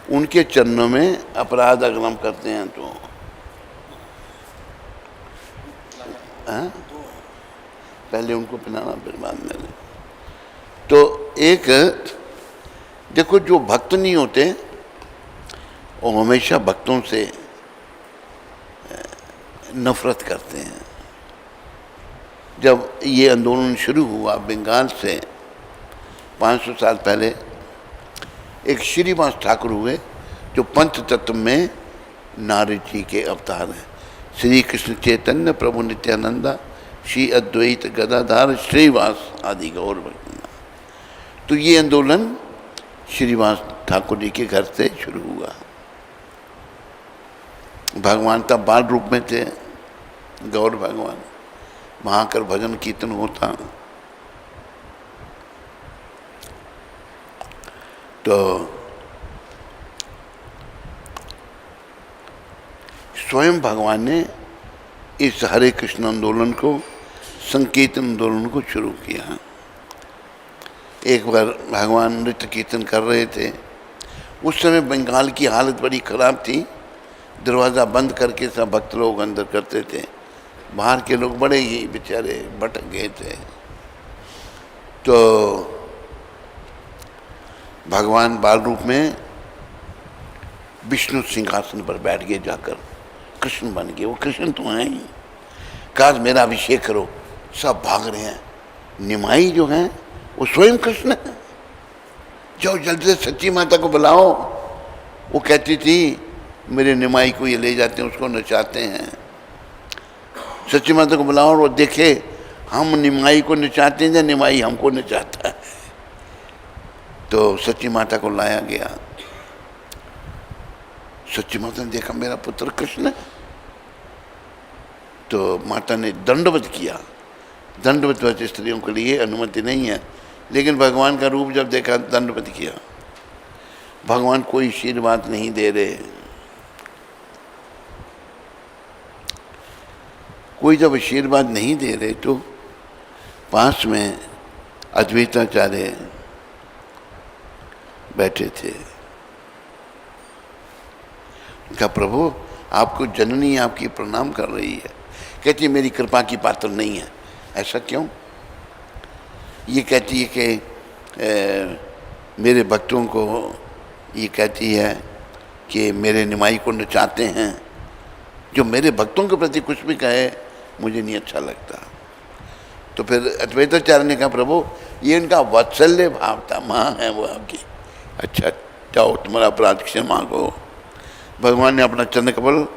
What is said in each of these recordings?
उनके चरणों में अपराध अगर हम करते हैं तो पहले उनको पिलाना फिर बाद में। तो एक देखो, जो भक्त नहीं होते वो हमेशा भक्तों से नफरत करते हैं। जब ये आंदोलन शुरू हुआ बंगाल से 500 साल पहले, एक श्रीवास ठाकुर हुए जो पंच तत्व में नारद जी के अवतार हैं। श्री कृष्ण चैतन्य प्रभु नित्यानंदा श्री अद्वैत गदाधार श्रीवास आदि गौर भक्तवृंद। तो ये आंदोलन श्रीवास ठाकुर जी के घर से शुरू हुआ। भगवान तब बाल रूप में थे, गौर भगवान। वहाँ कर भजन कीर्तन होता। तो स्वयं भगवान ने इस हरे कृष्ण आंदोलन को, संकीर्तन आंदोलन को शुरू किया। एक बार भगवान नृत्य कीर्तन कर रहे थे। उस समय बंगाल की हालत बड़ी खराब थी। दरवाज़ा बंद करके सब भक्त लोग अंदर करते थे। बाहर के लोग बड़े ही बेचारे भटक गए थे। तो भगवान बाल रूप में विष्णु सिंहासन पर बैठ गए, जाकर कृष्ण बन गए। वो कृष्ण तो हैं ही। काश मेरा अभिषेक करो। सब भाग रहे हैं। निमाई जो है वो स्वयं कृष्ण है। जाओ जल्दी से सच्ची माता को बुलाओ। वो कहती थी मेरे निमाई को ये ले जाते हैं, उसको नचाते हैं। सच्ची माता को बुलाओ और वो देखे हम निमाई को नचाते हैं या निमाई हमको नचाता है। तो सच्ची माता को लाया गया। सच्ची माता ने देखा मेरा पुत्र कृष्ण है। तो माता ने दंडवत किया। दंडवत वैसे स्त्रियों के लिए अनुमति नहीं है, लेकिन भगवान का रूप जब देखा दंडवत किया। भगवान कोई आशीर्वाद नहीं दे रहे। कोई जब आशीर्वाद नहीं दे रहे तो पास में अद्वैताचार्य बैठे थे। कहा प्रभु आपको जननी आपकी प्रणाम कर रही है। कहती है मेरी कृपा की पात्र नहीं है। ऐसा क्यों? ये कहती है कि मेरे भक्तों को ये कहती है कि मेरे निमाई को नचाते हैं। जो मेरे भक्तों के प्रति कुछ भी कहे मुझे नहीं अच्छा लगता। तो फिर अद्वैताचार्य ने कहा प्रभु ये इनका वात्सल्य भाव था, माँ है वो आपकी। अच्छा जाओ तुम्हारा अपराध क्षमा को। भगवान ने अपना चरण कमल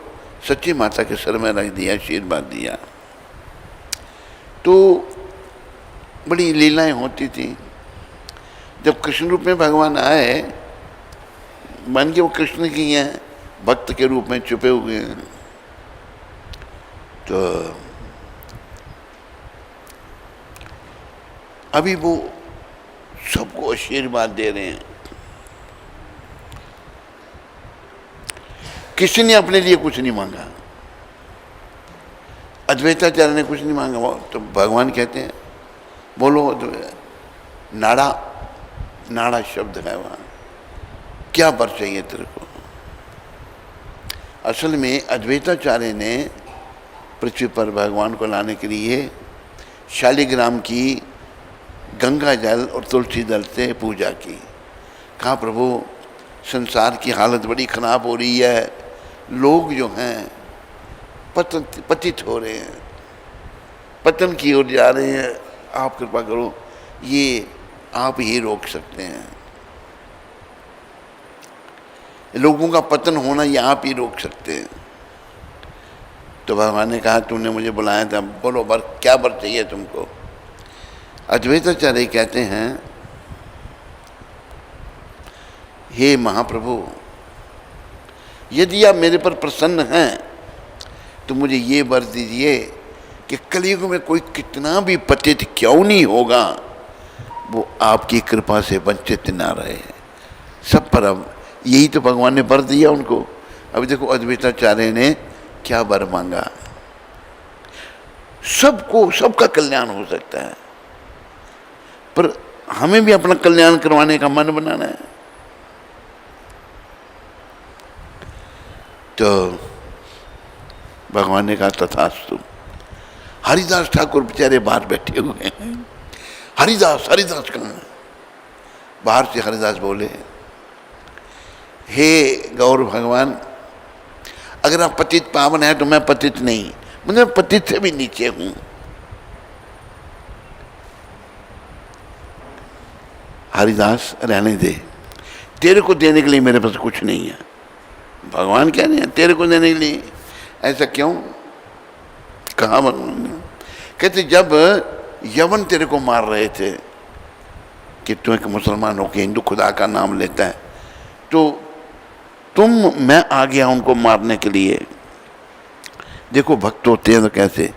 सच्ची माता के सर में रख दिया, आशीर्वाद दिया। तो बड़ी लीलाएं होती थी। जब कृष्ण रूप में भगवान आए, मान के वो कृष्ण की हैं, भक्त के रूप में छुपे हुए हैं। तो अभी वो सबको आशीर्वाद दे रहे हैं। किसी ने अपने लिए कुछ नहीं मांगा। अद्वैताचार्य ने कुछ नहीं मांगा। तो भगवान कहते हैं बोलो। तो नाड़ा, नाड़ा शब्द है वहाँ। क्या वर चाहिए तेरे को? असल में अद्वैताचार्य ने पृथ्वी पर भगवान को लाने के लिए शालिग्राम की गंगा जल और तुलसी दल से पूजा की। कहा प्रभु संसार की हालत बड़ी खराब हो रही है। लोग जो हैं पतित हो रहे हैं, पतन की ओर जा रहे हैं। आप कृपा करो, ये आप ही रोक सकते हैं। लोगों का पतन होना ये आप ही रोक सकते हैं। तो भगवान ने कहा तुमने मुझे बुलाया था, बोलो वर क्या वर चाहिए तुमको? अद्वैताचार्य कहते हैं हे महाप्रभु यदि आप मेरे पर प्रसन्न हैं तो मुझे ये वर दीजिए कि कलयुग में कोई कितना भी पतित क्यों नहीं होगा, वो आपकी कृपा से वंचित ना रहे। सब पर अब यही तो भगवान ने वर दिया उनको। अभी देखो अद्वैताचार्य ने क्या वर मांगा। सबको सबका कल्याण हो सकता है, पर हमें भी अपना कल्याण करवाने का मन बनाना है। तो भगवान ने कहा तथास्तु। हरिदास ठाकुर बेचारे बाहर बैठे हुए हैं। हरिदास हरिदास कहाँ है? बाहर से हरिदास बोले, हे गौर भगवान, अगर आप पतित पावन है तो मैं पतित नहीं, मतलब पतित से भी नीचे हूं। हरिदास रहने दे, तेरे को देने के लिए मेरे पास कुछ नहीं है। भगवान कह रहे हैं तेरे को देने के लिए, ऐसा क्यों? कहा भगवान? कहते जब यवन तेरे को मार रहे थे कि तू एक मुसलमान होकर हिंदू खुदा का नाम लेता है, तो मैं आ गया उनको मारने के लिए। देखो भक्त होते हैं तो कैसे,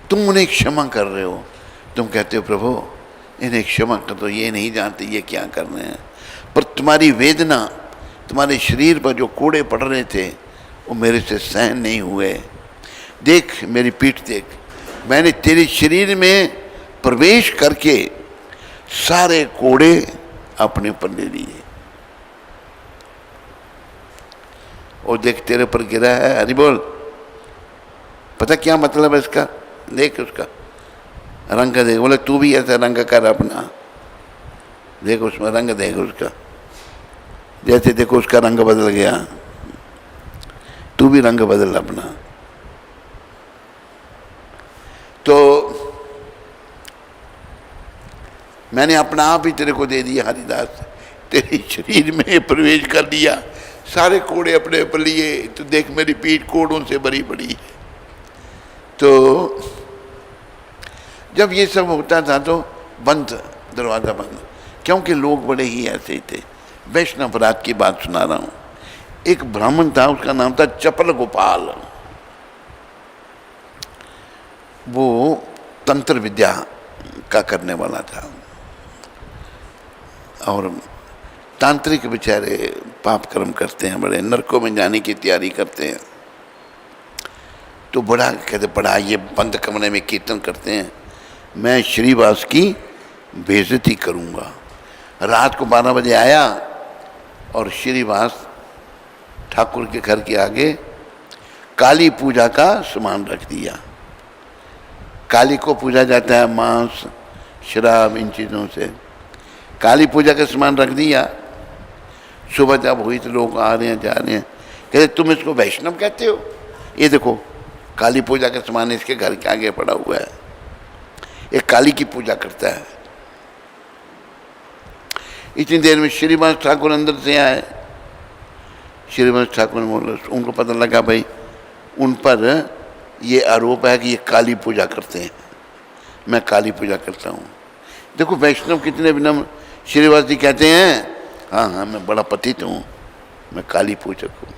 तुम उन्हें क्षमा कर रहे हो, तुम कहते हो प्रभु इन्हें क्षमा कर दो, ये नहीं जानते ये क्या कर रहे हैं। पर तुम्हारी वेदना, तुम्हारे शरीर पर जो कोड़े पड़ रहे थे वो मेरे से सहन नहीं हुए। देख मेरी पीठ देख, मैंने तेरे शरीर में प्रवेश करके सारे कोड़े अपने ऊपर ले लिए। और देख तेरे पर गिरा है, हरि बोल। पता क्या मतलब है इसका? देख उसका रंग देख, बोले तू भी ऐसा रंग कर अपना, देख उसमें रंग देख उसका, जैसे देखो उसका रंग बदल गया, तू भी रंग बदल अपना। तो मैंने अपना आप ही तेरे को दे दिया हरिदास, तेरे शरीर में प्रवेश कर दिया, सारे कोड़े अपने ऊपर लिए। तो देख मेरी पीठ कोड़ों से भरी पड़ी है। तो जब ये सब होता था तो बंद, दरवाज़ा बंद, क्योंकि लोग बड़े ही ऐसे ही थे। वैष्णव अपराध की बात सुना रहा हूँ। एक ब्राह्मण था, उसका नाम था चपल गोपाल। वो तंत्र विद्या का करने वाला था और तांत्रिक बेचारे पाप कर्म करते हैं, बड़े नरकों में जाने की तैयारी करते हैं। तो बड़ा कहते बड़ा ये बंद कमरे में कीर्तन करते हैं, मैं श्रीवास की बेइज्जती करूँगा। रात को 12 बजे आया और श्रीवास ठाकुर के घर के आगे काली पूजा का सामान रख दिया। काली को पूजा जाता है मांस शराब इन चीज़ों से, काली पूजा का सामान रख दिया। सुबह जब हुई तो लोग आ रहे हैं जा रहे हैं, कहते तुम इसको वैष्णव कहते हो? ये देखो काली पूजा का सामान इसके घर के आगे पड़ा हुआ है, ये काली की पूजा करता है। इतनी देर में श्रीवास ठाकुर अंदर से आए। श्रीवास ठाकुर ने बोला, उनको पता लगा भाई उन पर ये आरोप है कि ये काली पूजा करते हैं, मैं काली पूजा करता हूँ। देखो वैष्णव कितने विनम्र। श्रीवास जी कहते हैं हाँ हाँ मैं बड़ा पतित हूँ, मैं काली पूजक हूँ।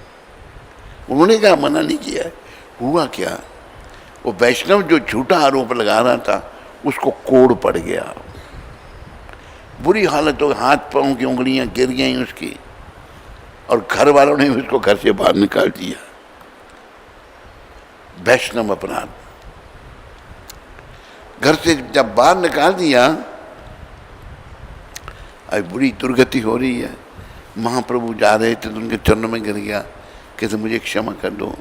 उन्होंने कहा मना नहीं किया। हुआ क्या, वो वैष्णव जो झूठा आरोप लगा रहा था उसको कोड़ पड़ गया, बुरी हालत हो, हाथ पाँव की उंगलियां गिर गई उसकी, और घर वालों ने उसको घर से बाहर निकाल दिया। वैष्णव अपराध। घर से जब बाहर निकाल दिया, अब बुरी दुर्गति हो रही है। महाप्रभु जा रहे थे तो उनके चरणों में गिर गया, कहते मुझे क्षमा कर दो।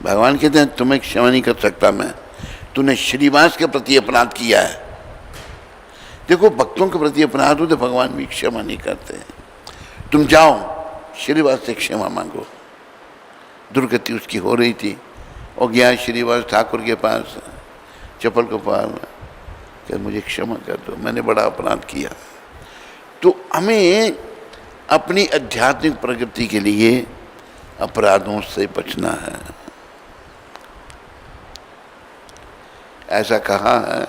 भगवान कहते हैं तुम्हें क्षमा नहीं कर सकता मैं, तूने श्रीवास के प्रति अपराध किया है। देखो भक्तों के प्रति अपराध हो तो भगवान भी क्षमा नहीं करते। तुम जाओ श्रीवास से क्षमा मांगो। दुर्गति उसकी हो रही थी और गया श्रीवास ठाकुर के पास, चपल गोपाल, कि मुझे क्षमा कर दो, मैंने बड़ा अपराध किया। तो हमें अपनी आध्यात्मिक प्रगति के लिए अपराधों से बचना है, ऐसा कहा है।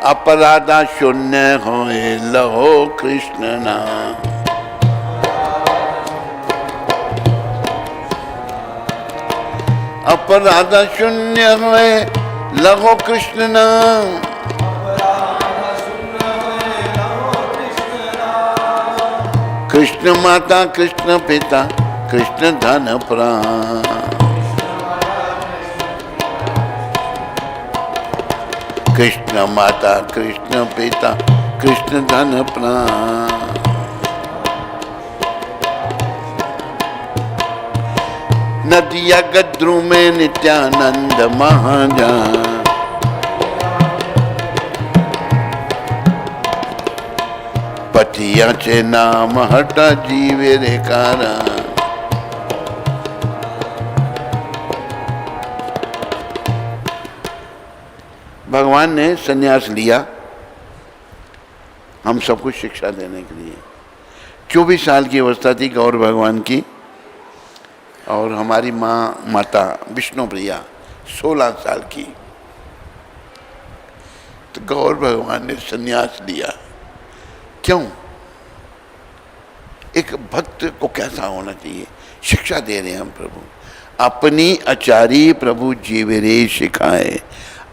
अपराधा शून्य होए लहो कृष्ण नाम, अपराधा शून्य होए लहो कृष्ण नाम, कृष्ण माता कृष्ण पिता कृष्ण धन प्राण। कृष्ण माता कृष्ण पिता कृष्ण धन प्राण। नदिया गद्रु में नित्यानंद महाजान। पतिया चे नाम हटा जीवे रे कारण। भगवान ने संन्यास लिया हम सबको शिक्षा देने के लिए। 24 साल की अवस्था थी गौर भगवान की, और हमारी माता विष्णु प्रिया 16 साल की। तो गौर भगवान ने संन्यास लिया। क्यों? एक भक्त को कैसा होना चाहिए, शिक्षा दे रहे हैं हम प्रभु। अपनी आचारी प्रभु जीवरे सिखाए,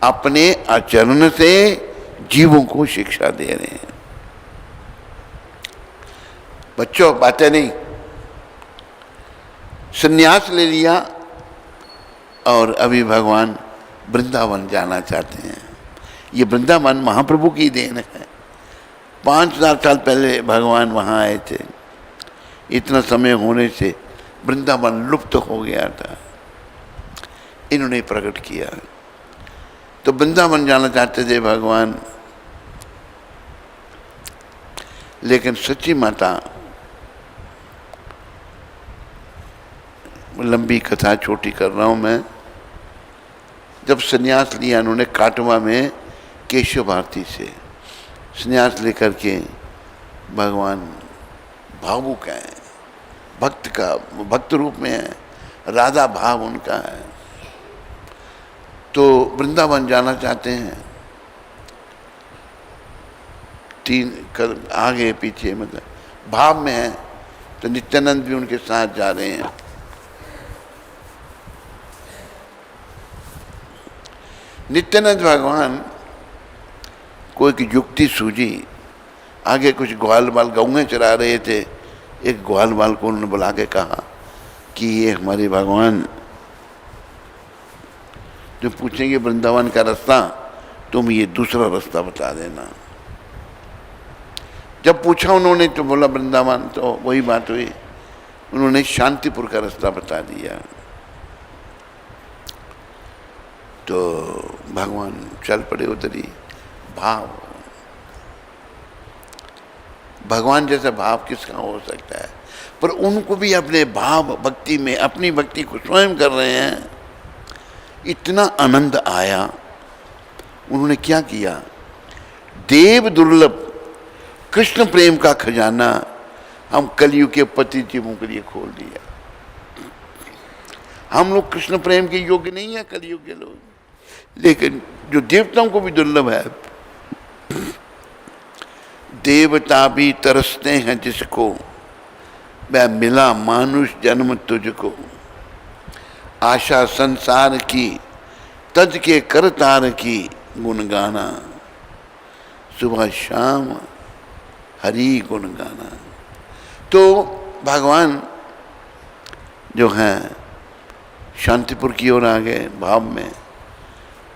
अपने आचरण से जीवों को शिक्षा दे रहे हैं। बच्चों बातें नहीं, संन्यास ले लिया और अभी भगवान वृंदावन जाना चाहते हैं। ये वृंदावन महाप्रभु की देन है। 5000 साल पहले भगवान वहाँ आए थे। इतना समय होने से वृंदावन लुप्त हो गया था, इन्होंने प्रकट किया। तो वृंदावन जाना चाहते थे भगवान, लेकिन सच्ची माता, लंबी कथा छोटी कर रहा हूँ मैं, जब संन्यास लिया उन्होंने काटवा में केशव भारती से संन्यास लेकर के, भगवान भावुक है, भक्त रूप में है, राधा भाव उनका है। तो वृंदावन जाना चाहते हैं, 3 कदम आगे पीछे, मतलब भाव में है। तो नित्यानंद भी उनके साथ जा रहे हैं। नित्यानंद भगवान को एक युक्ति सूझी। आगे कुछ ग्वाल बाल गौएं चरा रहे थे। एक ग्वाल बाल को उन्होंने बुला के कहा कि ये हमारे भगवान जो पूछेंगे वृंदावन का रास्ता, तुम ये दूसरा रास्ता बता देना। जब पूछा उन्होंने तो बोला वृंदावन, तो वही बात हुई, उन्होंने शांतिपुर का रास्ता बता दिया। तो भगवान चल पड़े उधर ही। भाव, भगवान जैसा भाव किसका हो सकता है? पर उनको भी अपने भाव भक्ति में अपनी भक्ति को स्वयं कर रहे हैं। इतना आनंद आया। उन्होंने क्या किया? देव दुर्लभ कृष्ण प्रेम का खजाना हम कलयुग के पति जीवों के लिए खोल दिया। हम लोग कृष्ण प्रेम के योग्य नहीं है, कलयुग के लोग, लेकिन जो देवताओं को भी दुर्लभ है। देवता भी तरसते हैं जिसको, वह मिला मानुष जन्म तुझको। आशा संसार की तज के करतार की, गुण गाना सुबह शाम हरि गुण गाना। तो भगवान जो हैं शांतिपुर की ओर आ गए भाव में।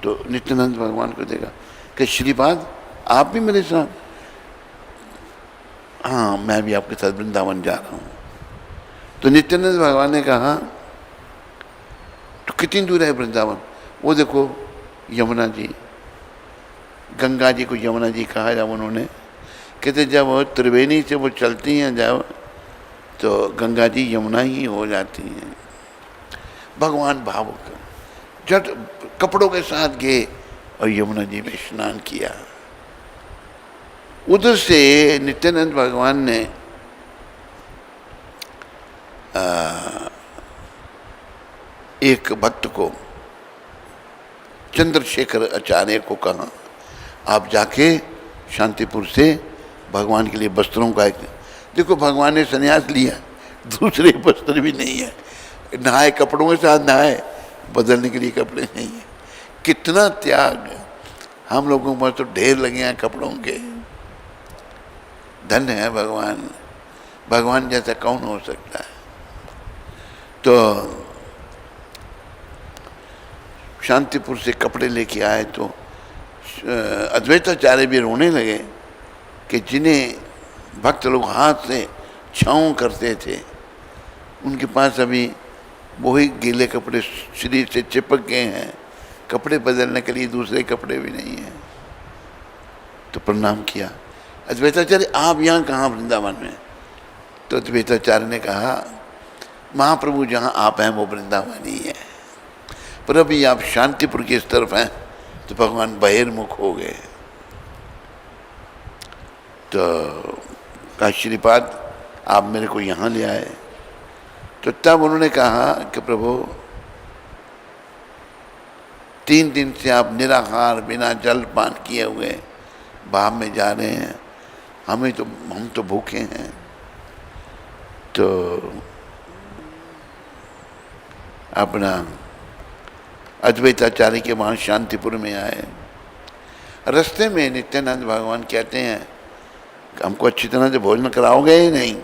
तो नित्यानंद भगवान को देखा कि श्रीपाद आप भी मेरे साथ? हाँ, मैं भी आपके साथ वृंदावन जा रहा हूँ। तो नित्यानंद भगवान ने कहा तो कितनी दूर है वृंदावन? वो देखो यमुना जी, गंगा जी को यमुना जी कहा जब उन्होंने, कहते जब वो त्रिवेणी से वो चलती हैं जब, तो गंगा जी यमुना ही हो जाती हैं। भगवान भावुक झट कपड़ों के साथ गए और यमुना जी में स्नान किया। उधर से नित्यानंद भगवान ने एक भक्त को, चंद्रशेखर आचार्य को कहा आप जाके शांतिपुर से भगवान के लिए वस्त्रों का एक, देखो भगवान ने संन्यास लिया, दूसरे वस्त्र भी नहीं है, नहाए कपड़ों के साथ नहाए, बदलने के लिए कपड़े नहीं है। कितना त्याग! हम लोगों पर तो ढेर लगे हैं कपड़ों के। धन्य है भगवान, भगवान जैसा कौन हो सकता है। तो शांतिपुर से कपड़े लेके आए तो अद्वैताचार्य भी रोने लगे कि जिन्हें भक्त लोग हाथ से छाँव करते थे उनके पास अभी वही गीले कपड़े शरीर से चिपक गए हैं, कपड़े बदलने के लिए दूसरे कपड़े भी नहीं हैं। तो प्रणाम किया, अद्वैताचार्य आप यहाँ कहाँ वृंदावन में? तो अद्वैताचार्य ने कहा महाप्रभु जहाँ आप हैं वो वृंदावन ही है, पर अभी आप शांतिपुर की इस तरफ हैं तो भगवान बहिर्मुख हो गए। तो कहा श्रीपाद आप मेरे को यहाँ ले आए। तो तब उन्होंने कहा कि प्रभु 3 दिन से आप निराहार बिना जल पान किए हुए भाव में जा रहे हैं, हम तो भूखे हैं। तो अपना अद्वैताचार्य के वहाँ शांतिपुर में आए। रास्ते में नित्यानंद भगवान कहते हैं हमको अच्छी तरह से भोजन कराओगे ही नहीं।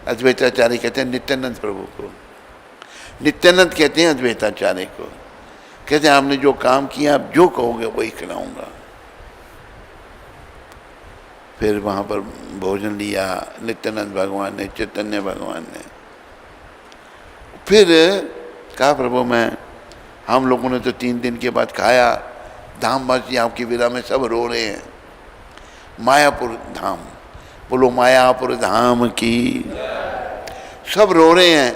अद्वैताचार्य कहते हैं नित्यानंद प्रभु को, नित्यानंद कहते हैं अद्वैताचार्य को, कहते हैं आपने जो काम किया आप जो कहोगे वही खिलाऊंगा। फिर वहाँ पर भोजन लिया नित्यानंद भगवान ने, चैतन्य भगवान ने। फिर कहा प्रभु हम लोगों ने तो 3 दिन के बाद खाया, धामवासी आपकी विरा में सब रो रहे हैं। मायापुर धाम, बोलो मायापुर धाम की, सब रो रहे हैं।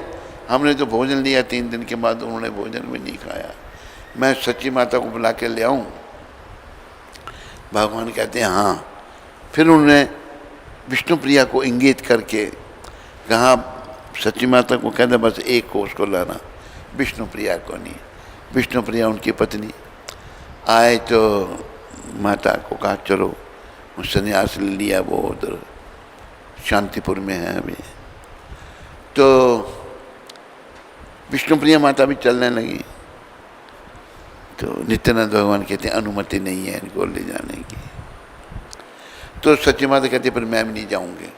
हमने तो भोजन लिया 3 दिन के बाद, उन्होंने भोजन भी नहीं खाया। मैं सच्ची माता को बुला के ले आऊँ? भगवान कहते हैं हाँ। फिर उन्होंने विष्णु प्रिया को इंगित करके कहा सच्ची माता को कहते बस एक कोष को लाना, विष्णु प्रिया को नहीं। विष्णु प्रिया उनकी पत्नी आए तो माता को कहा चलो, संन्यास ले लिया, वो उधर शांतिपुर में है अभी। तो विष्णुप्रिया माता भी चलने लगी। तो नित्यानंद भगवान कहते हैं अनुमति नहीं है इनको ले जाने की। तो सच्ची माता कहती है पर मैं भी नहीं जाऊंगी।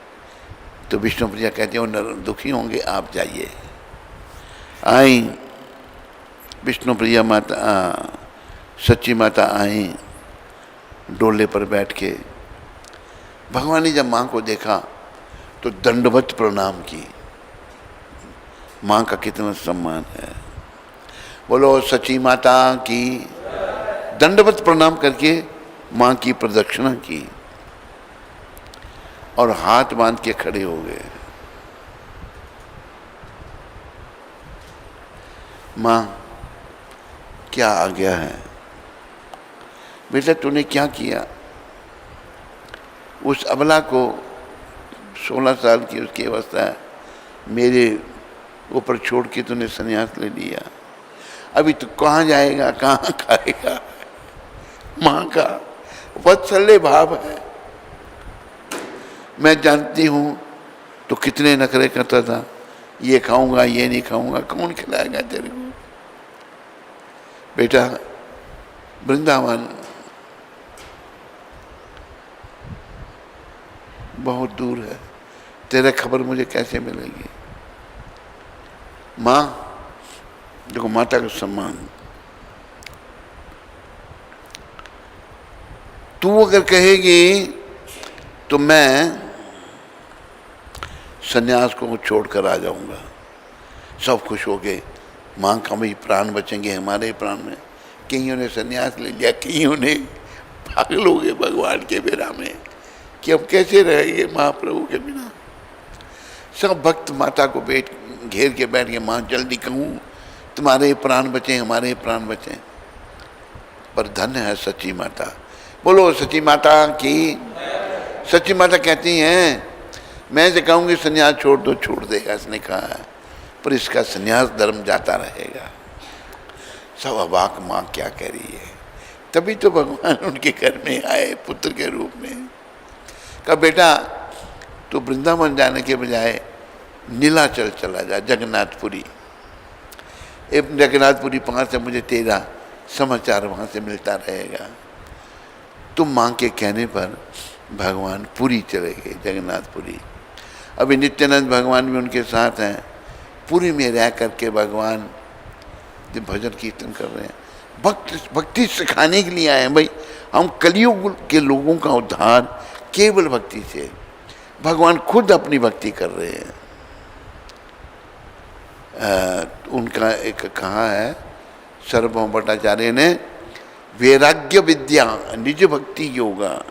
तो विष्णुप्रिया कहते हैं दुखी होंगे, आप जाइए। आई विष्णुप्रिया माता, सच्ची माता आई डोले पर बैठ के। भगवान ने जब माँ को देखा तो दंडवत प्रणाम की। माँ का कितना सम्मान है, बोलो सच्ची माता की। दंडवत प्रणाम करके माँ की प्रदक्षिणा की और हाथ बांध के खड़े हो गए। माँ क्या आ गया है? बेटा तूने क्या किया? उस अबला को 16 साल की उसकी अवस्था है, मेरे ऊपर छोड़ के तूने संन्यास ले लिया। अभी तू कहाँ जाएगा, कहाँ खाएगा? माँ का वात्सल्य भाव है। मैं जानती हूँ तो कितने नखरे करता था, ये खाऊंगा ये नहीं खाऊंगा, कौन खिलाएगा तेरे को? बेटा वृंदावन बहुत दूर है, तेरा खबर मुझे कैसे मिलेगी? माँ देखो, माता का सम्मान। तू अगर कहेगी तो मैं सन्यास को छोड़कर आ जाऊंगा। सब खुश हो गए, माँ का भी प्राण बचेंगे, हमारे प्राण में। कईयों ने सन्यास ले लिया, कईयों ने पागल हो गए भगवान के बेरा में कि अब कैसे रहेंगे महाप्रभु के बिना। सब भक्त माता को घेर के बैठ गए, माँ जल्दी कहूँ तुम्हारे प्राण बचे, हमारे प्राण बचे। पर धन्य है सच्ची माता, बोलो सच्ची माता की। सच्ची माता कहती हैं मैं से कहूँगी सन्यास छोड़ दो, छोड़ देगा, इसने कहा है, पर इसका सन्यास धर्म जाता रहेगा। सब अबाक माँ क्या कह रही है। तभी तो भगवान उनके घर में आए पुत्र के रूप में। कहा बेटा तो वृंदावन जाने के बजाय नीलाचल चला जा, जगन्नाथपुरी। जगन्नाथपुरी 5 से मुझे तेरा समाचार वहाँ से मिलता रहेगा। तो माँ के कहने पर भगवान पुरी चले गए, जगन्नाथपुरी। अभी नित्यानंद भगवान भी उनके साथ हैं। पुरी में रह करके भगवान जो भजन कीर्तन कर रहे हैं, भक्ति सिखाने के लिए आए हैं भाई। हम कलयुग के लोगों का उद्धार केवल भक्ति से, भगवान खुद अपनी भक्ति कर रहे हैं। उनका एक कहा है सार्वभौम भट्टाचार्य ने, वैराग्य विद्या निज भक्ति योगा।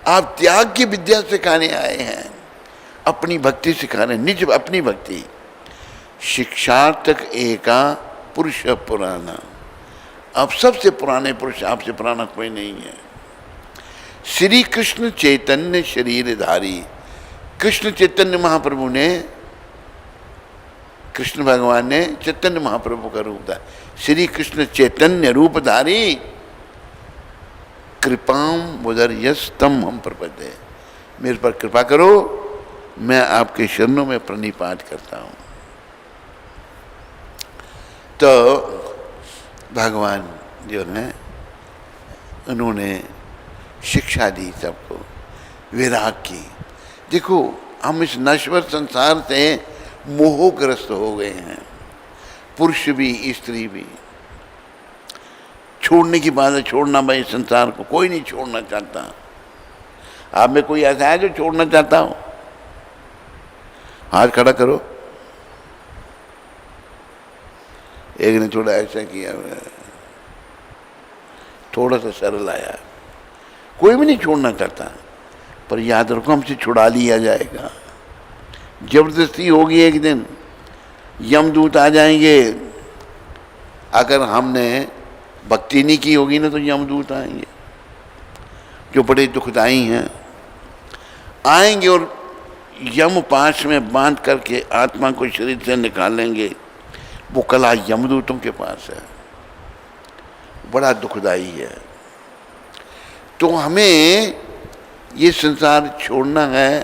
आप त्याग की विद्या सिखाने आए हैं, अपनी भक्ति सिखा रहे हैं, निज अपनी भक्ति। शिक्षार्थक एका पुरुष पुराना, अब सबसे पुराने पुरुष आपसे पुराना कोई नहीं है। श्री कृष्ण चैतन्य शरीरधारी, कृष्ण चैतन्य महाप्रभु ने, कृष्ण भगवान ने चैतन्य महाप्रभु का रूप था। श्री कृष्ण चैतन्य रूपधारी, कृपाम उदर्यस्तम हम प्रपद्ये, मेरे पर कृपा करो, मैं आपके शरणों में प्रणिपात करता हूँ। तो भगवान जो है उन्होंने शिक्षा दी सबको विराग की। देखो हम इस नश्वर संसार से मोहग्रस्त हो गए हैं, पुरुष भी स्त्री भी। छोड़ने की बात है, छोड़ना भाई संसार को कोई नहीं छोड़ना चाहता। आप में कोई ऐसा है जो छोड़ना चाहता हो? हाथ खड़ा करो। एक ने थोड़ा ऐसा किया, थोड़ा सा सरल आया। कोई भी नहीं छोड़ना चाहता, पर याद रखो हमसे छुड़ा लिया जाएगा। जबरदस्ती होगी, एक दिन यमदूत आ जाएंगे। अगर हमने भक्ति नहीं की होगी ना तो यमदूत आएंगे जो बड़े दुखदाई हैं, आएंगे और यम पाश में बांध करके आत्मा को शरीर से निकालेंगे। वो कला यमदूतों के पास है, बड़ा दुखदाई है। तो हमें ये संसार छोड़ना है,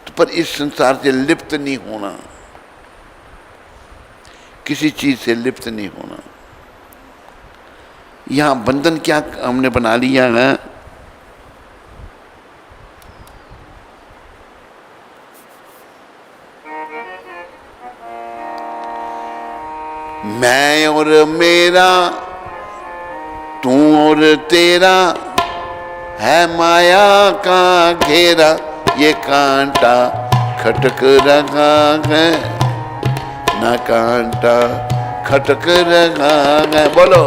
तो पर इस संसार से लिप्त नहीं होना, किसी चीज से लिप्त नहीं होना। यहां बंधन क्या हमने बना लिया है, मैं और मेरा, तू और तेरा, है माया का घेरा, ये कांटा खटक रहा है, ना कांटा खटक रहा है। बोलो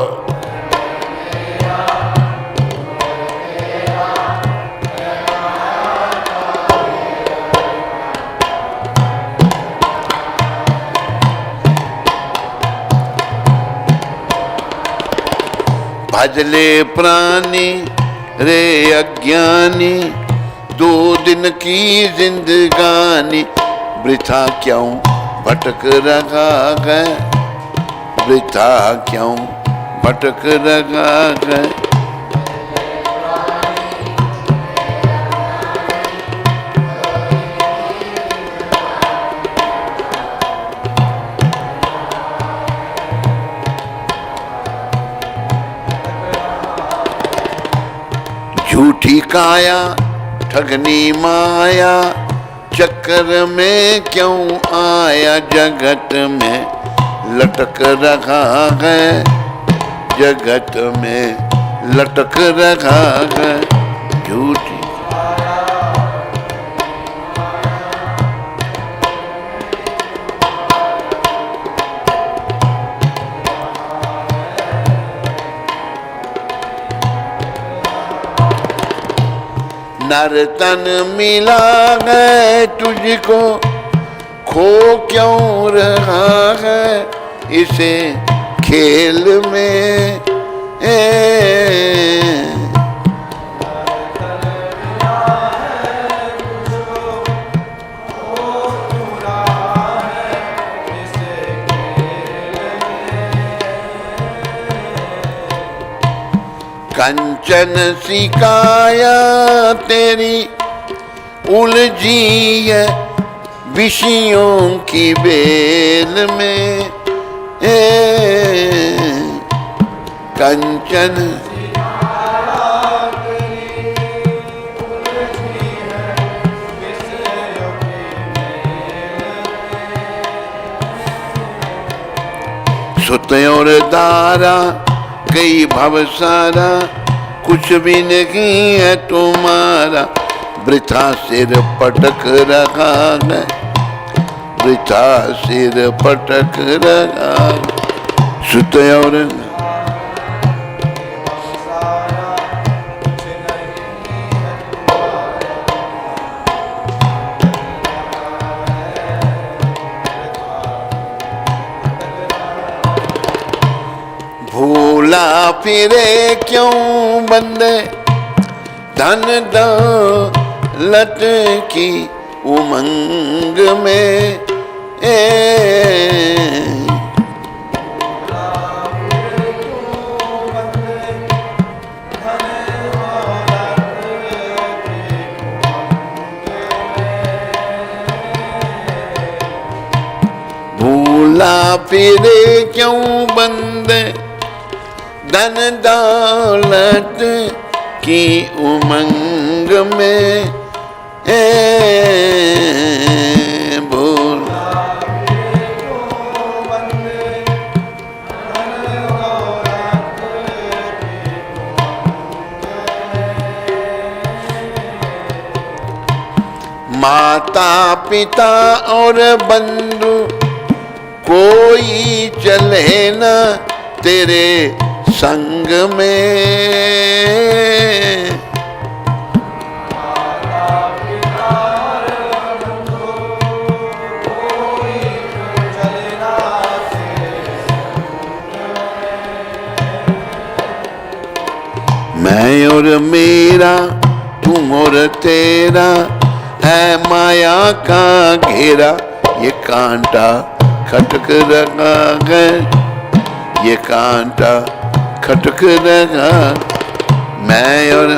भजले प्राणी रे अज्ञानी, 2 दिन की जिंदगानी, वृथा क्यों भटक रहा है, वृथा क्यों भटक रहा है। झूठी काया ठगनी माया, चक्कर में क्यों आया, जगत में लटक रहा है, जगत में लटक रहा है। झूठी नर तन मिला है तुझको, खो क्यों रहा है इसे खेल में, कंचन सी काया तेरी उलझी है विषयों की बेल में, कंचन सुत और दारा कई भव सारा, कुछ भी नहीं है तुम्हारा, वृथा सिर पटक रखा है, वृथा सिर पटक रखा। सुत और भूला फिरे क्यों बंदे धन दौलत की उमंग में, भूला फिरे क्यों बंदे धन दौलत की उमंग में, भूल माता पिता और बंधु कोई चले न तेरे संग में, मैं और मेरा तुम और तेरा है माया का घेरा, ये कांटा खटक रहा है, ये कांटा खटक रहा, मैं और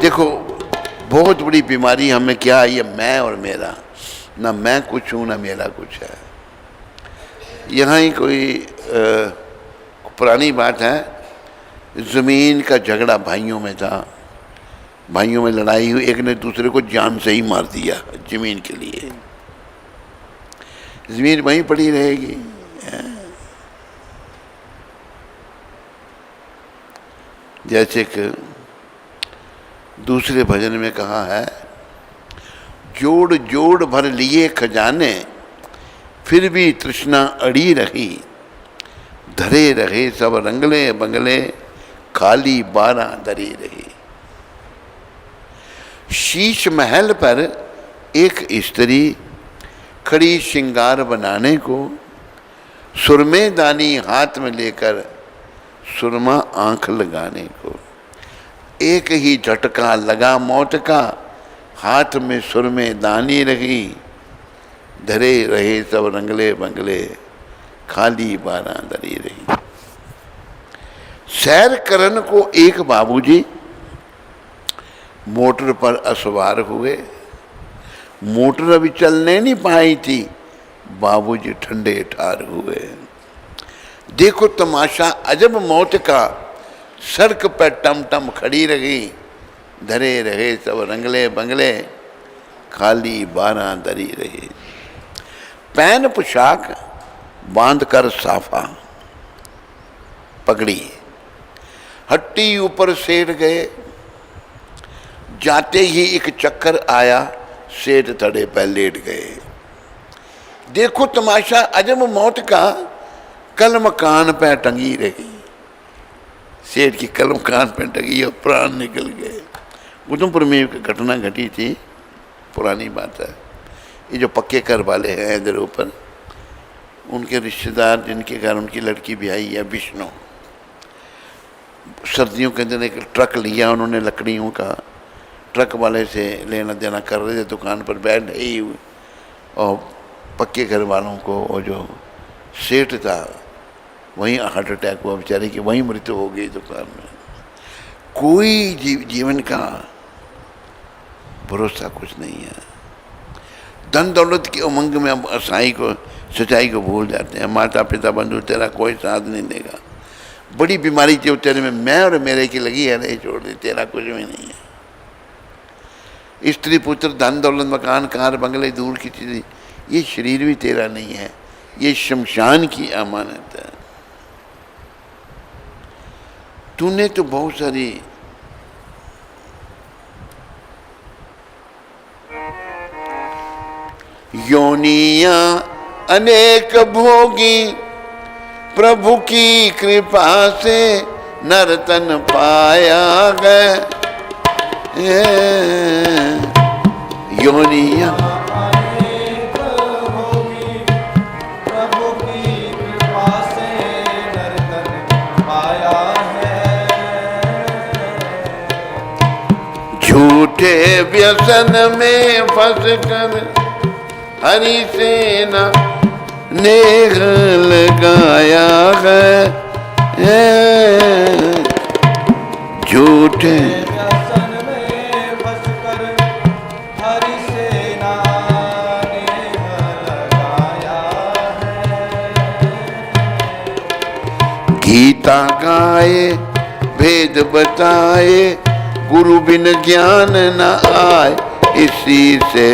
देखो बहुत बड़ी बीमारी हमें क्या है, ये मैं और मेरा, ना मैं कुछ हूँ ना मेरा कुछ है। यहाँ ही कोई पुरानी बात है, ज़मीन का झगड़ा भाइयों में था, भाइयों में लड़ाई हुई, एक ने दूसरे को जान से ही मार दिया ज़मीन के लिए। ज़मीन वहीं पड़ी रहेगी। जैसे कि दूसरे भजन में कहा है, जोड़ जोड़ भर लिए खजाने फिर भी तृष्णा अड़ी रही, धरे रहे सब रंगले बंगले खाली बारह धरी रही। शीश महल पर एक स्त्री खड़ी श्रृंगार बनाने को, सुरमे दानी हाथ में लेकर सुरमा आंख लगाने को, एक ही झटका लगा मौत का, हाथ में सुरमे दानी रही, धरे रहे सब रंगले बंगले खाली बारह धरी रही। सैर करन को एक बाबूजी मोटर पर असवार हुए, मोटर अभी चलने नहीं पाई थी, बाबूजी ठंडे ठार हुए। देखो तमाशा अजब मौत का, सड़क पर टम टम खड़ी रही, धरे रहे सब रंगले बंगले खाली बारह धरी रही। पैन पोशाक बांध कर साफा पगड़ी, हट्टी ऊपर सेठ गए, जाते ही एक चक्कर आया, सेठ थड़े पर लेट गए। देखो तमाशा अजब मौत का, कलम कान पे टंगी रही, सेठ की कलम कान पे टंगी और प्राण निकल गए। उधमपुर में एक घटना घटी थी, पुरानी बात है। ये जो पक्के घर वाले हैं इधर ऊपर, उनके रिश्तेदार जिनके घर उनकी लड़की ब्याही है, विष्णु, सर्दियों के दिन एक ट्रक लिया उन्होंने लकड़ियों का, ट्रक वाले से लेना देना कर रहे थे, दुकान पर बैठ ही हुई, और पक्के घर वालों को वो जो सेठ था वहीं हार्ट अटैक हुआ बेचारे की, वहीं मृत्यु हो गई दुकान में। कोई जीवन का भरोसा कुछ नहीं है। धन दौलत की उमंग में हम असाई को, सच्चाई को भूल जाते हैं। माता पिता बंधु तेरा कोई साथ नहीं देगा। बड़ी बीमारी जो तेरे में मैं और मेरे की लगी है, नहीं छोड़ दे, तेरा कुछ भी नहीं है। स्त्री पुत्र धन दौलत मकान कार बंगले दूर की चीज़ें, ये शरीर भी तेरा नहीं है, ये शमशान की अमानत है। तूने तो बहुत सारी योनियां अनेक भोगी, प्रभु की कृपा से नर्तन पाया गए। योनियां अनेक भोगी, प्रभु की कृपा से नर्तन पाया है। झूठे व्यसन में फंस कर हरि सेना नेह लगाया है। झूठे व्यसन में फंसकर हरि सेना नेह लगाया है। गीता गाए भेद बताए, गुरु बिन ज्ञान न आए, इसी से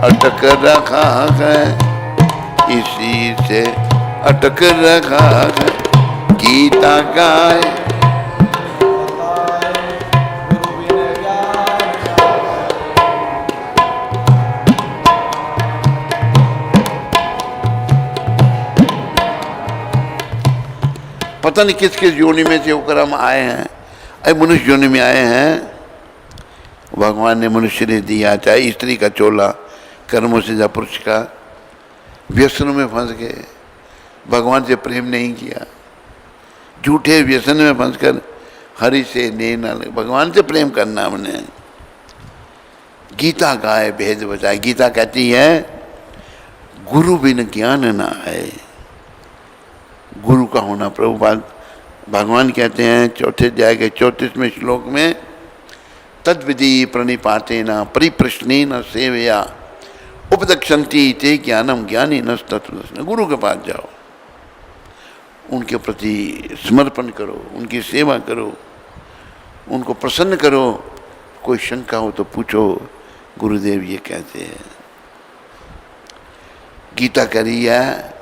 अटक रखा है, इसी से अटक रखा है। गीता गाए गुरु बिन ज्ञान पता नहीं किस किस योनि में से होकर हम आए हैं। अरे मनुष्य योनि में आए हैं। भगवान ने मनुष्य ने दिया, चाहे स्त्री का चोला, कर्मों से जा पुरुष का, व्यसनों में फंस गए, भगवान से प्रेम नहीं किया, झूठे व्यसन में फंसकर हरि से ने न लगे। भगवान से प्रेम करना हमने। गीता गाए भेद बताए, गीता कहती है गुरु बिन ज्ञान न आए। गुरु का होना, प्रभुपाद भगवान कहते हैं चौथे अध्याय के 34वें श्लोक में, तद्विधि प्रणिपाते न परिप्रश्ने न सेवया उपदक्षन्ति ते ज्ञानम ज्ञानी न तत्व। गुरु के पास जाओ, उनके प्रति समर्पण करो, उनकी सेवा करो, उनको प्रसन्न करो। कोई शंका हो तो पूछो, गुरुदेव ये कहते हैं। गीता कह रही है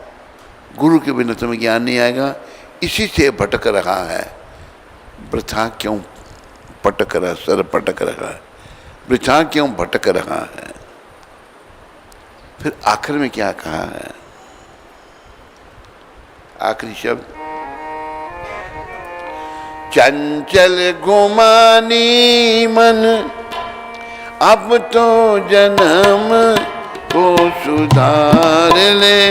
गुरु के बिना तुम्हें ज्ञान नहीं आएगा, इसी से भटक रहा है। वृथा क्यों पटक रहा, सर पटक रहा है, वृथा क्यों भटक रहा है। फिर आखिर में क्या कहा है, आखिरी शब्द, चंचल गुमानी मन अब तो जन्म को सुधार ले।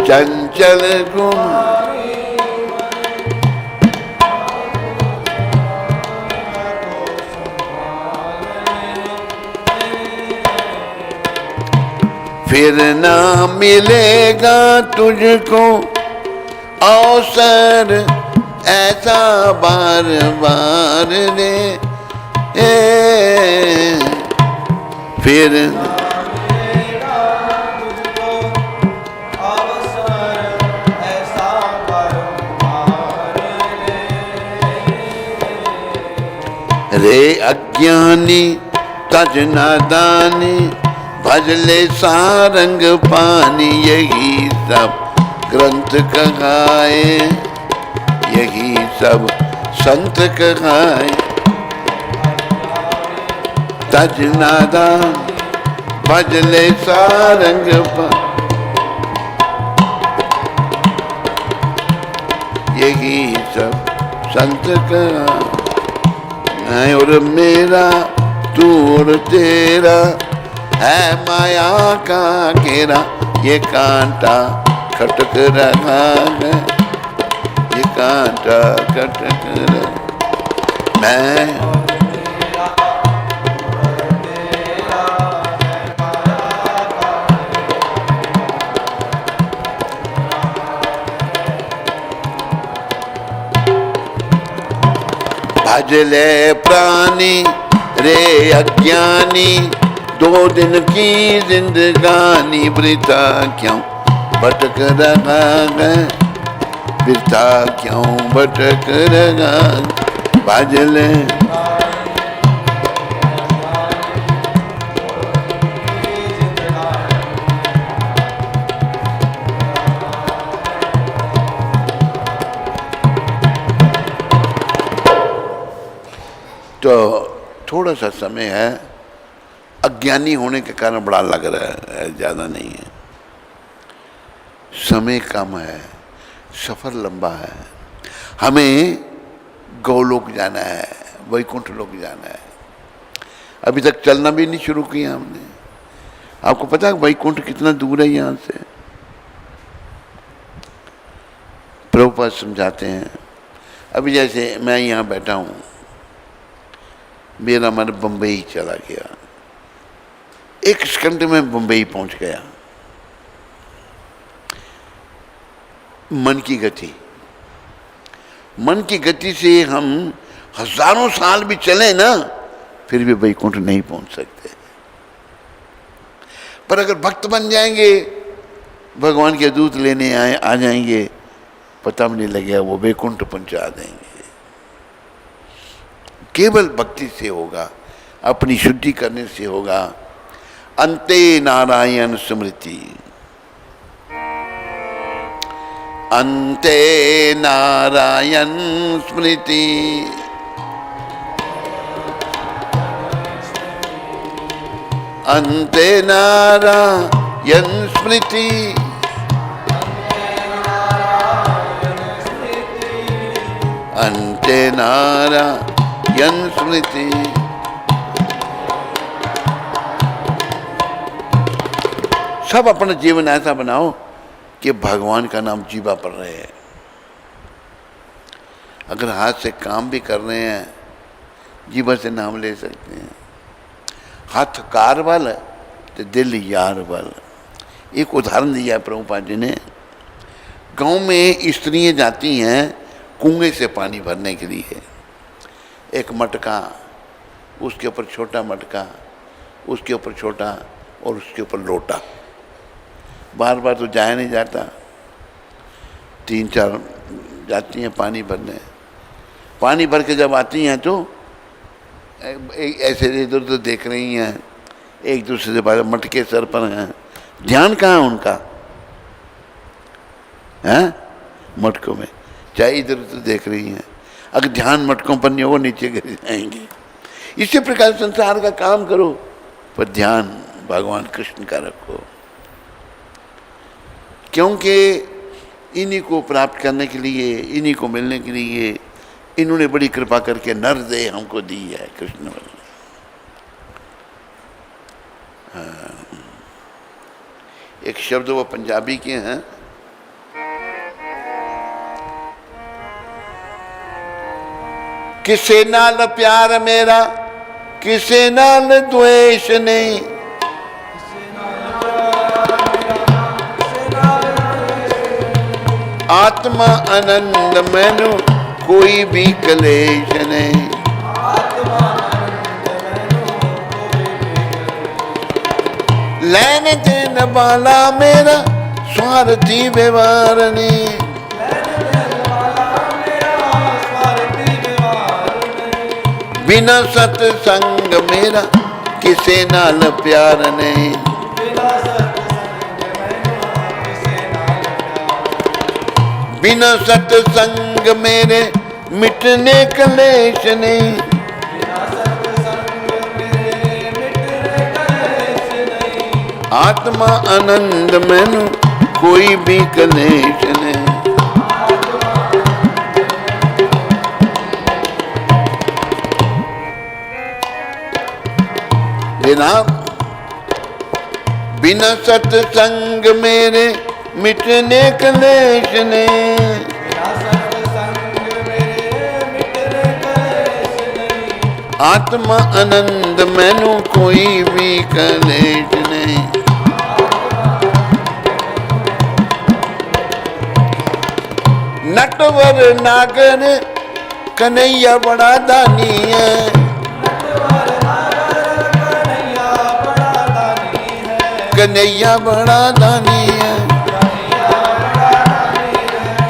चंचल गुमानी फिर ना मिलेगा तुझको अवसर ऐसा बार बार रे। फिर मिलेगा तुझको अवसर ऐसा बार रे अज्ञानी तज नादानी, भजले सारंग पानी। यही सब ग्रंथ कहाए, यही सब संत कहाए। तज नादान भजले सारंग पानी, यही सब संत कहाए। और मेरा तू और तेरा है माया का घेरा, ये कांटा खटक रहा है, ये कांटा खटक रहा। मैं भजले प्राणी रे अज्ञानी, 2 दिन की जिंदगानी वृथा क्यों भटक रहा है, वृथा क्यों भटक रहा, भजले तो थोड़ा सा समय है, अज्ञानी होने के कारण बड़ा लग रहा है, ज़्यादा नहीं है, समय कम है, सफ़र लंबा है, हमें गौलोक जाना है, वैकुंठ लोक जाना है। अभी तक चलना भी नहीं शुरू किया हमने। आपको पता है वैकुंठ कितना दूर है यहाँ से? प्रभुपाद समझाते हैं। अभी जैसे मैं यहाँ बैठा हूँ, मेरा मन बम्बई चला गया, 1 सेकंड में बम्बई पहुंच गया। मन की गति, मन की गति से हम हजारों साल भी चले ना, फिर भी वैकुंठ नहीं पहुंच सकते। पर अगर भक्त बन जाएंगे, भगवान के दूत लेने आ जाएंगे, पता भी नहीं लगेगा, वो वैकुंठ पहुंचा देंगे। केवल भक्ति से होगा, अपनी शुद्धि करने से होगा। अंते नारायण स्मृति, अंते नारायण स्मृति, अंते नारायण स्मृति, अंते नारायण स्मृति। सब अपना जीवन ऐसा बनाओ कि भगवान का नाम जीवा पड़ रहे हैं। अगर हाथ से काम भी कर रहे हैं, जीवा से नाम ले सकते हैं। हाथ कार वाल तो दिल यार वाल। एक उदाहरण दिया है प्रभुपाद जी ने। गांव में स्त्रियां जाती हैं कुएं से पानी भरने के लिए। एक मटका, उसके ऊपर छोटा मटका, उसके ऊपर छोटा और उसके ऊपर लोटा। बार बार तो जाया नहीं जाता, 3-4 जाती हैं पानी भरने। पानी भर के जब आती हैं तो ऐसे इधर उधर देख रही हैं, एक दूसरे से बात, मटके सर पर हैं। ध्यान कहाँ है उनका? हैं मटकों में, चाहे इधर उधर देख रही हैं। अगर ध्यान मटकों पर नहीं हो, नीचे गिर जाएंगे। इसी प्रकार संसार का काम करो, पर ध्यान भगवान कृष्ण का रखो, क्योंकि इन्हीं को प्राप्त करने के लिए, इन्हीं को मिलने के लिए इन्होंने बड़ी कृपा करके नरदेह हमको दी है कृष्ण वाले। एक शब्द वो पंजाबी के हैं, किसे नाल प्यार मेरा, किसे नाल द्वेष नहीं, आत्मा आनंद मैनू कोई भी कलेश नहीं। लेने देन वाला मेरा स्वार्थी व्यवहार नहीं, बिना सत्संग मेरा किसे नाल प्यार नहीं। बिना सत्संग मेरे मिटने कलेश नहीं, आत्मा आनंद मैनू कोई भी कलेश नहीं। बिना सत्संग मेरे मिटने कलेश ने, आत्मा आनंद मैनू कोई भी कलेश नहीं। नटवर नागर कन्हैया बड़ा दानी है, कन्हैया बड़ा दानी है,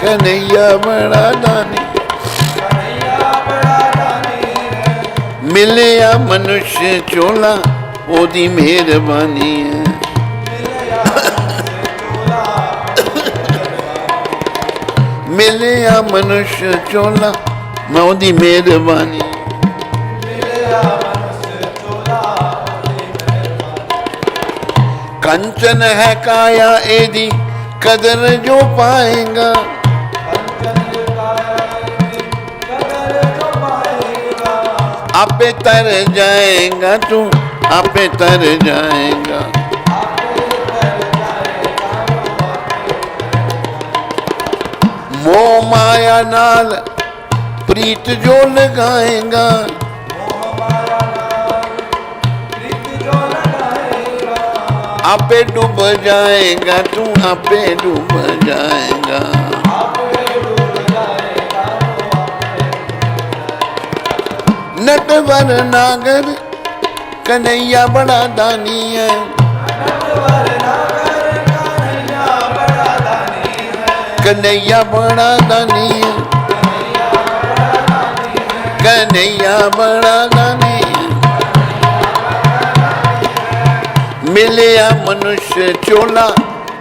कन्हैया बड़ा दानी, मिलिया मनुष्य चोला ओदी मेहरबानी है। मिलिया मनुष्य चोला ओदी मेहरबानी, कंचन है काया एदी कदर जो पाएगा, आपे तर जाएगा तू, आपे तर जाएगा। मोह माया नाल प्रीत जो लगाएगा, आपे डूब जाएगा तू, आपे डूब जाएगा। नटवर नागर कन्हैया बड़ा दानी है, कन्हैया बड़ा दानी है, कन्हैया बड़ा दानी है। मिलिया मनुष्य चोला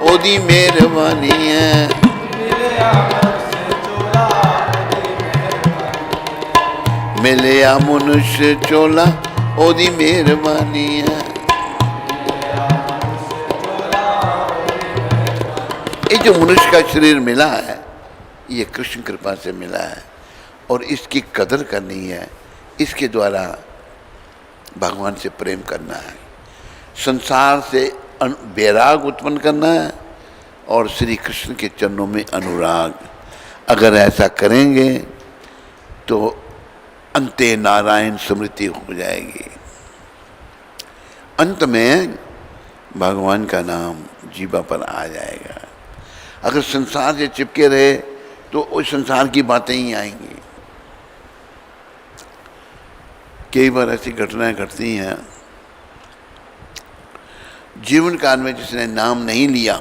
ओदी मेहरबानी है, मिलिया मनुष्य चोला ओदी मेहरबानी है। ये जो मनुष्य का शरीर मिला है ये कृष्ण कृपा से मिला है और इसकी कदर करनी है, इसके द्वारा भगवान से प्रेम करना है, संसार से वैराग उत्पन्न करना है और श्री कृष्ण के चरणों में अनुराग। अगर ऐसा करेंगे तो अंते नारायण स्मृति हो जाएगी, अंत में भगवान का नाम जीवा पर आ जाएगा। अगर संसार से चिपके रहे तो उस संसार की बातें ही आएंगी। कई बार ऐसी घटनाएं घटती हैं, जीवन काल में जिसने नाम नहीं लिया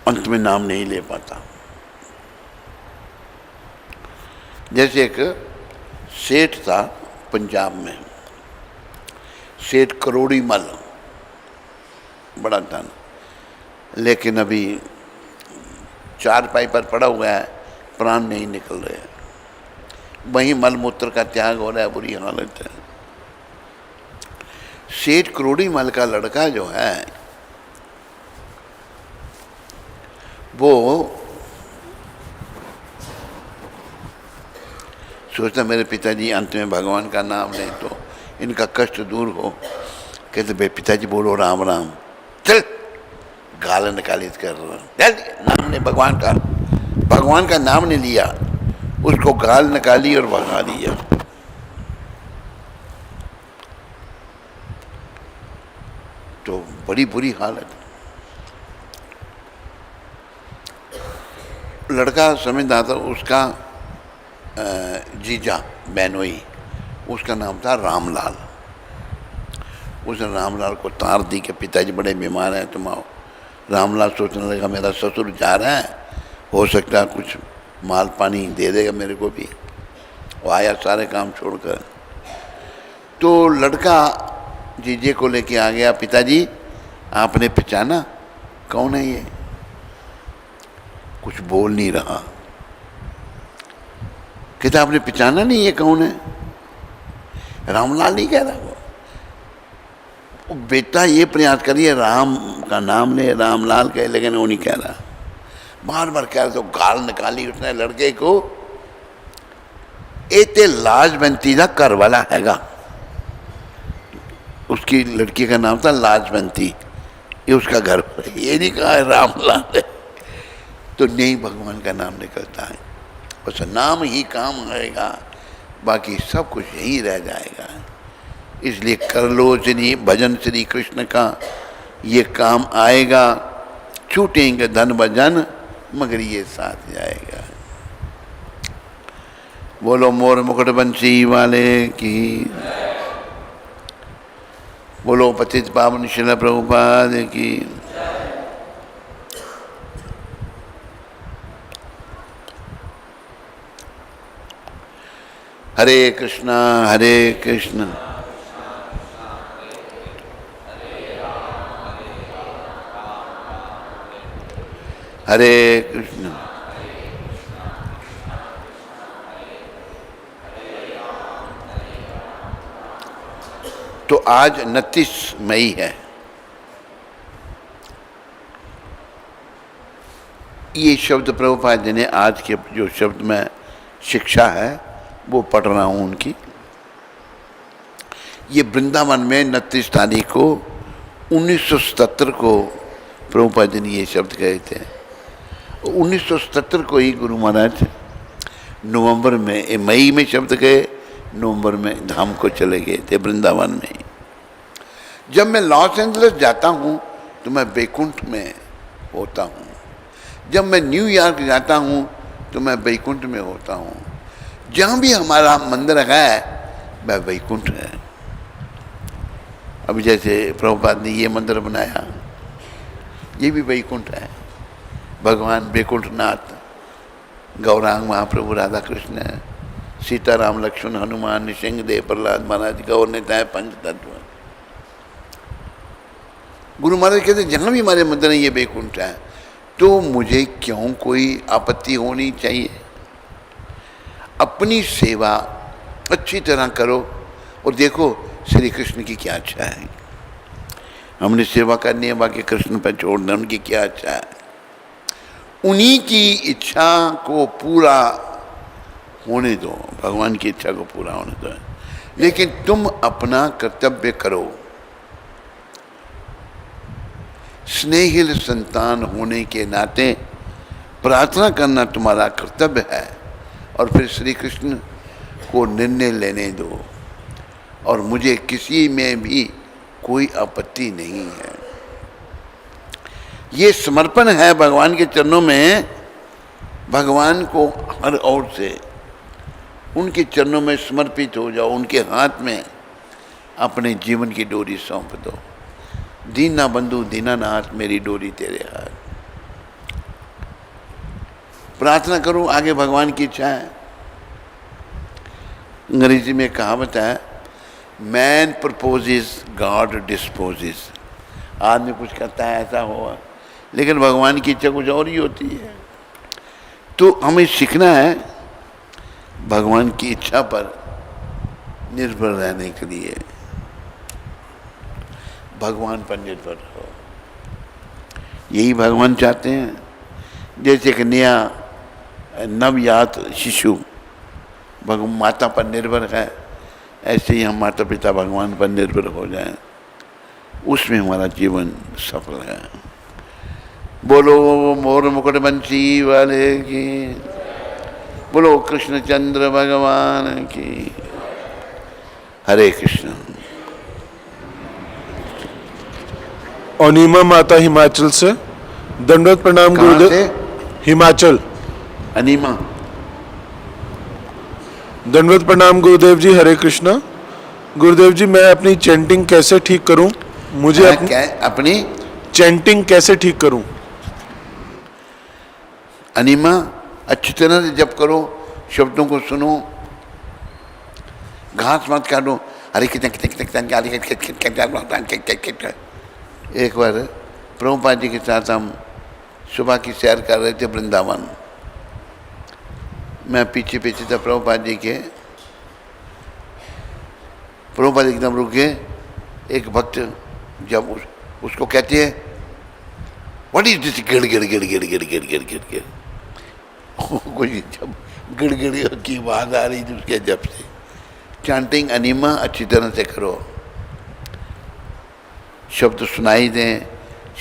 अंत में नाम नहीं ले पाता। जैसे एक सेठ था पंजाब में, सेठ करोड़ी मल, बड़ा धन, लेकिन अभी चारपाई पर पड़ा हुआ है, प्राण नहीं निकल रहे, वहीं मल मूत्र का त्याग हो रहा है, बुरी हालत है। सेठ करोड़ी मल का लड़का जो है वो सोचता मेरे पिताजी अंत में भगवान का नाम लें तो इनका कष्ट दूर हो। कहते भाई पिताजी बोलो राम राम, चल गाल निकालित कर नाम ने भगवान का नाम ने लिया, उसको गाल निकाली और भगा दिया। तो बड़ी बुरी हालत। लड़का समझदार था, उसका जीजा बहनोई, उसका नाम था रामलाल। उसने रामलाल को तार दी कि पिताजी बड़े बीमार हैं, तुम आओ। रामलाल सोचने लगा मेरा ससुर जा रहा है, हो सकता है कुछ माल पानी दे देगा मेरे को भी। वो आया सारे काम छोड़कर। तो लड़का जीजे को लेके आ गया, पिताजी आपने पहचाना कौन है ये? कुछ बोल नहीं रहा। कहता आपने पहचाना नहीं ये कौन है? रामलाल नहीं कह रहा वो बेटा ये प्रयास करिए राम का नाम ले, रामलाल कहे, लेकिन वो नहीं कह रहा, बार बार कह रहा। तो गाल निकाली उसने लड़के को, ए ते लाजवंती का घर वाला हैगा। उसकी लड़की का नाम था लाजवंती, ये उसका घर, ये नहीं कहा रामलाल है। तो नहीं, भगवान का नाम निकलता है, बस नाम ही काम आएगा, बाकी सब कुछ यही रह जाएगा। इसलिए कर लो श्री भजन श्री कृष्ण का, ये काम आएगा। छूटेंगे धन भजन मगर ये साथ जाएगा। बोलो मोर मुकुट बंसी वाले की। बोलो बोलो पतित पावन श्रील प्रभुपाद की। हरे कृष्णा हरे कृष्णा हरे कृष्ण। तो आज 29 मई है। ये शब्द प्रभुपाद जी ने आज के जो शब्द में शिक्षा है वो पढ़ रहा हूँ उनकी। ये वृंदावन में 29 तारीख को 1977 को प्रभुपाद जी ने ये शब्द कहे थे। 1977 को ही गुरु महाराज नवंबर में, मई में शब्द कहे, नवंबर में धाम को चले गए थे वृंदावन में। जब मैं लॉस एंजलिस जाता हूँ तो मैं बैकुंठ में होता हूँ, जब मैं न्यूयॉर्क जाता हूँ तो मैं बैकुंठ में होता हूँ। जहाँ भी हमारा मंदिर है वह बैकुंठ है। अभी जैसे प्रभुपाद ने ये मंदिर बनाया, ये भी बैकुंठ है। भगवान बैकुंठनाथ, गौरांग महाप्रभु राधा कृष्ण, सीताराम लक्ष्मण हनुमान नृसिंहदेव प्रहलाद महाराज गौर नेता है पंच तत्व। गुरु महाराज कहते जहाँ भी हमारे मंदिर है ये बैकुंठ है। तो मुझे क्यों कोई आपत्ति होनी चाहिए? अपनी सेवा अच्छी तरह करो और देखो श्री कृष्ण की क्या इच्छा है। हमने सेवा करनी है, बाकी कृष्ण पर छोड़ना, उनकी क्या इच्छा है। उन्हीं की इच्छा को पूरा होने दो, भगवान की इच्छा को पूरा होने दो, लेकिन तुम अपना कर्तव्य करो। स्नेहिल संतान होने के नाते प्रार्थना करना तुम्हारा कर्तव्य है और फिर श्री कृष्ण को निर्णय लेने दो। और मुझे किसी में भी कोई आपत्ति नहीं है। ये समर्पण है भगवान के चरणों में। भगवान को हर ओर से उनके चरणों में समर्पित हो जाओ, उनके हाथ में अपने जीवन की डोरी सौंप दो। दीना बंधु दीनानाथ मेरी डोरी तेरे हाथ। प्रार्थना करो, आगे भगवान की इच्छा है। अंग्रेजी में कहावत है, मैन प्रपोजेस गॉड डिस्पोजेस। आदमी कुछ करता है ऐसा हुआ, लेकिन भगवान की इच्छा कुछ और ही होती है। तो हमें सीखना है भगवान की इच्छा पर निर्भर रहने के लिए। भगवान पर निर्भर हो, यही भगवान चाहते हैं। जैसे एक नया नवजात शिशु माता पर निर्भर है, ऐसे ही हम माता पिता भगवान पर निर्भर हो जाएं, उसमें हमारा जीवन सफल है। बोलो मोर मुकुट बंसी वाले की, बोलो कृष्णचंद्र भगवान की। हरे कृष्ण। अनिमा माता हिमाचल से, दंडवत प्रणाम गुरुदेव। हिमाचल। अनिमा, दंडवत प्रणाम गुरुदेव जी। हरे कृष्णा। गुरुदेव जी मैं अपनी चैंटिंग कैसे ठीक करूं? मुझे अपनी चैंटिंग कैसे ठीक करूं? अनिमा अच्छी तरह से जप करो, शब्दों को सुनो, घास मत काटो। अरे एक बार प्रभुपाद जी के साथ हम सुबह की सैर कर रहे थे वृंदावन। मैं पीछे पीछे था प्रभुपाद जी के। प्रभुपाद एकदम रुक गए। एक भक्त जब उसको कहते हैं व्हाट इज दिस गिड़ गिड़ गिड़ गिड़ गिड़ गिड़ गिड़ गिड़ गिड़, कोई जब गिड़ गिड़ की आवाज आ रही थी उसके जब से। चैंटिंग अनिमा अच्छी तरह से करो, शब्द सुनाई दें,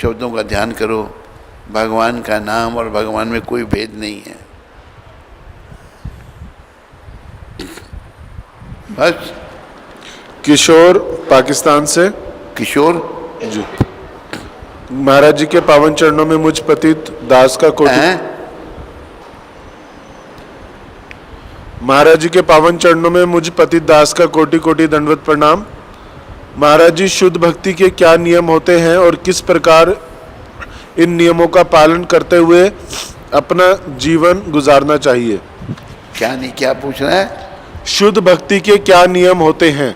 शब्दों का ध्यान करो। भगवान का नाम और भगवान में कोई भेद नहीं है। बस। किशोर पाकिस्तान से। किशोर जी। महाराज जी के पावन चरणों में मुझ पतित दास का कोटि महाराज जी के पावन चरणों में मुझ पतित दास का कोटि कोटि दंडवत प्रणाम। महाराज जी, शुद्ध भक्ति के क्या नियम होते हैं और किस प्रकार इन नियमों का पालन करते हुए अपना जीवन गुजारना चाहिए? क्या नहीं, क्या पूछ रहा है? शुद्ध भक्ति के क्या नियम होते हैं?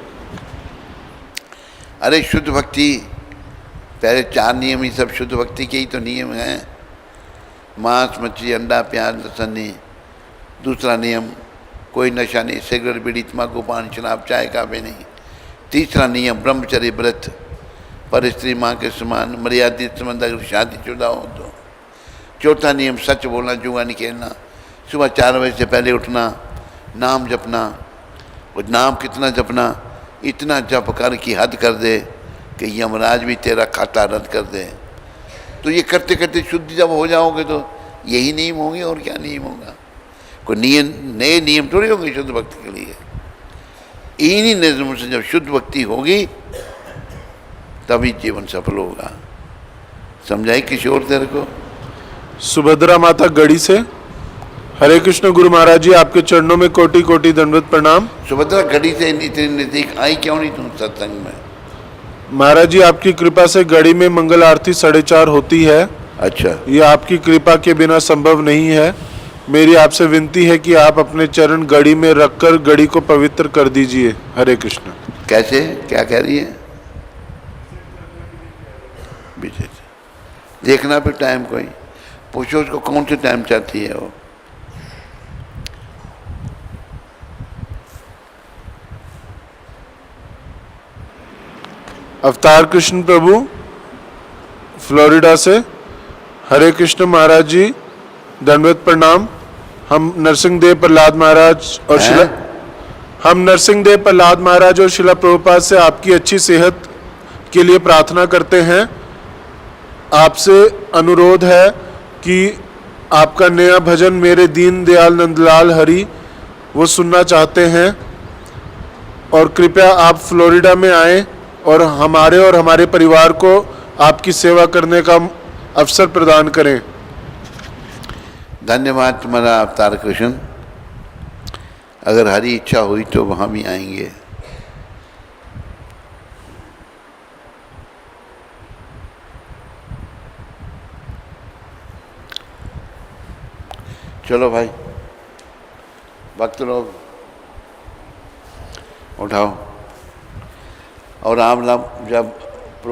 अरे शुद्ध भक्ति, पहले 4 नियम ही सब शुद्ध भक्ति के ही तो नियम हैं। मांस, मछली, अंडा, प्याज, लहसुन नहीं। दूसरा नियम, कोई नशा नहीं, सिगरेट, बीड़ी, तम्बाकू, पान, शराब, चाय, काफी नहीं। तीसरा नियम, ब्रह्मचर्य व्रत, पर स्त्री माँ के समान, मर्यादित संबंध अगर शादीशुदा हो तो। चौथा नियम, सच बोलना, जुआ नहीं खेलना, सुबह 4 बजे से पहले उठना, नाम जपना। और नाम कितना जपना? इतना जप कर कि हद कर दे कि यमराज भी तेरा खाता रद्द कर दे। तो ये करते करते शुद्ध जब हो जाओगे तो यही नियम होंगे, और क्या नियम होगा? कोई नियम, नए नियम थोड़ी होंगे शुद्ध भक्ति के लिए। इन्हीं नियमों से जब शुद्ध भक्ति होगी तभी जीवन सफल होगा। समझाई किशोर तेरे को? सुभद्रा माता गढ़ी से। हरे कृष्ण गुरु महाराज जी, आपके चरणों में कोटि कोटि दंडवत प्रणाम। सुभद्रा गढ़ी से इतनी नजदीक आई क्यों नहीं तुम सत्संग में? महाराज जी, आपकी कृपा से गढ़ी में मंगल आरती 4:30 होती है। अच्छा, ये आपकी कृपा के बिना संभव नहीं है। मेरी आपसे विनती है कि आप अपने चरण गढ़ी में रखकर गढ़ी को पवित्र कर दीजिए। हरे कृष्ण। कैसे? क्या कह रही है? विजय, देखना फिर टाइम, कोई पूछो उसको कौन से टाइम चाहती है वो। अवतार कृष्ण प्रभु फ्लोरिडा से। हरे कृष्ण महाराज जी, दंडवत प्रणाम। हम नरसिंहदेव प्रहलाद महाराज और शिला प्रभुपाद से आपकी अच्छी सेहत के लिए प्रार्थना करते हैं। आपसे अनुरोध है कि आपका नया भजन मेरे दीन दयाल नंदलाल हरि वो सुनना चाहते हैं, और कृपया आप फ्लोरिडा में आएं और हमारे परिवार को आपकी सेवा करने का अवसर प्रदान करें। धन्यवाद तुम्हारा अवतार कृष्ण। अगर हरी इच्छा हुई तो वहाँ भी आएंगे। चलो भाई, भक्त लोग उठाओ। और आप जब